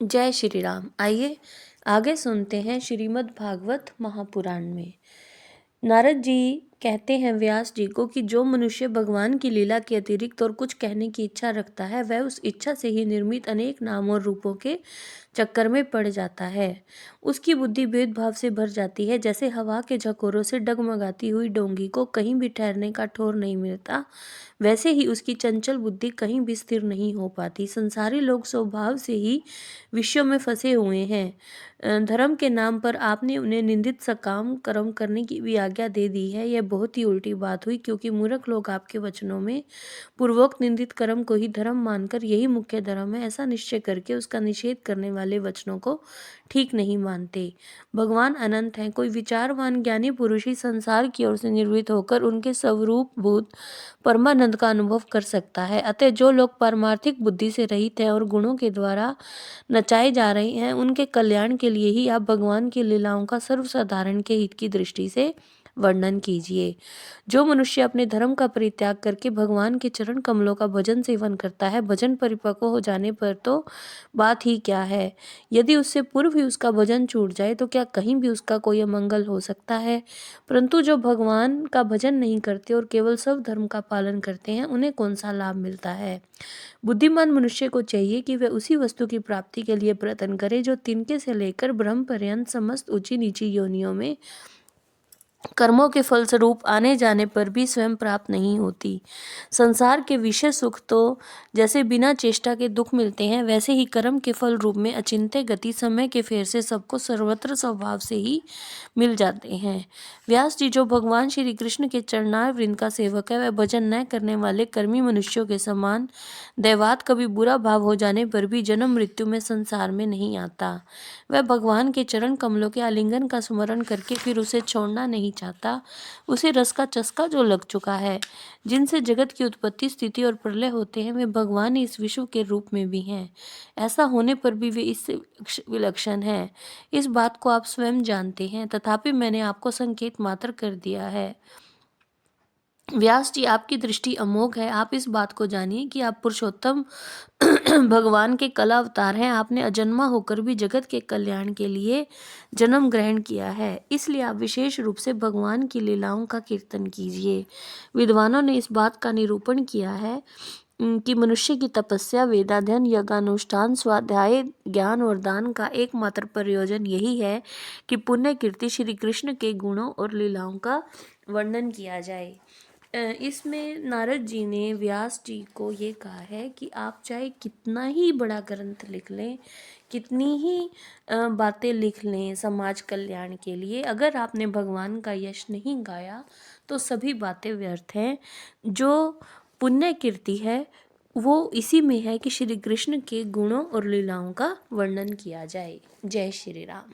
जय श्री राम। आइए आगे सुनते हैं श्रीमद् भागवत महापुराण में। नारद जी कहते हैं व्यास जी को कि जो मनुष्य भगवान की लीला के अतिरिक्त और कुछ कहने की इच्छा रखता है वह उस इच्छा से ही निर्मित अनेक नाम और रूपों के चक्कर में पड़ जाता है। उसकी बुद्धि भेदभाव से भर जाती है। जैसे हवा के झकोरों से डगमगाती हुई डोंगी को कहीं भी ठहरने का ठौर नहीं मिलता, वैसे ही उसकी चंचल बुद्धि कहीं भी स्थिर नहीं हो पाती। संसारी लोग स्वभाव से ही विषयों में फंसे हुए हैं। धर्म के नाम पर आपने उन्हें निंदित सकाम कर्म करने की भी आज्ञा दे दी है। यह बहुत ही उल्टी बात हुई, क्योंकि मूर्ख लोग आपके वचनों में पूर्वोक्त निंदित कर्म को ही धर्म मानकर यही मुख्य धर्म है ऐसा निश्चय करके उसका निषेध करने वाले वचनों को ठीक नहीं मानते। भगवान अनंत हैं। कोई विचारवान ज्ञानी पुरुष ही संसार की ओर से निर्वृत होकर उनके स्वरूप भूत परमानंद का अनुभव कर सकता है। अतः जो लोग पारमार्थिक बुद्धि से रहित हैं और गुणों के द्वारा नचाए जा रहे हैं, उनके कल्याण के लिए ही आप भगवान की लीलाओं का सर्वसाधारण के हित की दृष्टि से वर्णन कीजिए। जो मनुष्य अपने धर्म का परित्याग करके भगवान के चरण कमलों का भजन सेवन करता है, भजन परिपक्व हो जाने पर तो बात ही क्या है। यदि उससे पूर्व ही उसका भजन छूट जाए तो क्या कहीं भी उसका कोई अमंगल हो सकता है। परंतु जो भगवान का भजन नहीं करते और केवल सब धर्म का पालन करते हैं, उन्हें कौन सा लाभ मिलता है। बुद्धिमान मनुष्य को चाहिए कि वह उसी वस्तु की प्राप्ति के लिए प्रयत्न करे जो तिनके से लेकर ब्रह्म पर्यंत समस्त ऊंची नीची योनियों में कर्मों के फलस्वरूप आने जाने पर भी स्वयं प्राप्त नहीं होती। संसार के विषय सुख तो जैसे बिना चेष्टा के दुख मिलते हैं, वैसे ही कर्म के फल रूप में अचिंत्य गति समय के फेर से सबको सर्वत्र स्वभाव से ही मिल जाते हैं। व्यास जी जो भगवान श्री कृष्ण के चरणार वृंद का सेवक है, वह भजन न करने वाले कर्मी मनुष्यों के समान दैवात कभी बुरा भाव हो जाने पर भी जन्म मृत्यु में संसार में नहीं आता। वह भगवान के चरण कमलों के आलिंगन का स्मरण करके फिर उसे छोड़ना नहीं चाहता। उसे रस का चस्का जो लग चुका है, जिनसे जगत की उत्पत्ति स्थिति और प्रलय होते हैं, वे भगवान ही इस विश्व के रूप में भी हैं। ऐसा होने पर भी वे इससे विलक्षण हैं। इस बात को आप स्वयं जानते हैं, तथापि मैंने आपको संकेत मात्र कर दिया है। व्यास जी आपकी दृष्टि अमोघ है। आप इस बात को जानिए कि आप पुरुषोत्तम भगवान के कल अवतार हैं। आपने अजन्मा होकर भी जगत के कल्याण के लिए जन्म ग्रहण किया है, इसलिए आप विशेष रूप से भगवान की लीलाओं का कीर्तन कीजिए। विद्वानों ने इस बात का निरूपण किया है कि मनुष्य की तपस्या, वेदाध्ययन, यज्ञानुष्ठान, स्वाध्याय, ज्ञान और दान का एकमात्र प्रयोजन यही है कि पुण्य कीर्ति श्री कृष्ण के गुणों और लीलाओं का वर्णन किया जाए। इसमें नारद जी ने व्यास जी को ये कहा है कि आप चाहे कितना ही बड़ा ग्रंथ लिख लें, कितनी ही बातें लिख लें समाज कल्याण के लिए, अगर आपने भगवान का यश नहीं गाया तो सभी बातें व्यर्थ हैं। जो पुण्य कीर्ति है वो इसी में है कि श्री कृष्ण के गुणों और लीलाओं का वर्णन किया जाए। जय श्री राम।